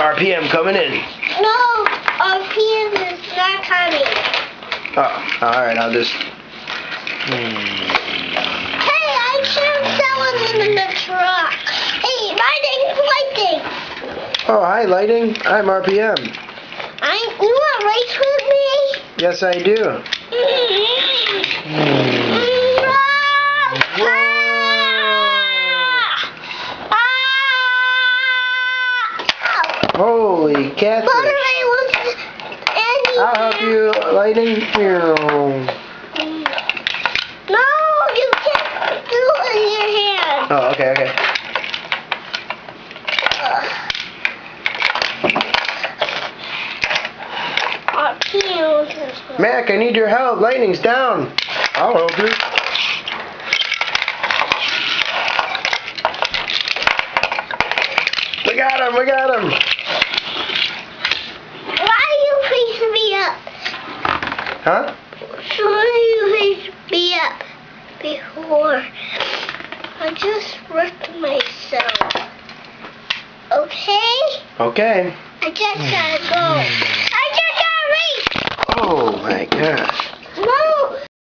RPM coming in. No, RPM is not coming. Oh, alright, I'll just... Hey, I should someone in the truck. Hey, lighting. Oh, hi, Lighting. I'm RPM. You want to race with me? Yes, I do. Holy catfish. I'll help you, Lighting. No, you can't do it in your hand. Oh, okay. Mac, I need your help. Lightning's down. I'll help you. We got him. Why you face me up? Huh? Why you face me up before? I just wrecked myself. Okay? Okay. I just gotta go. I just gotta race. Oh my gosh.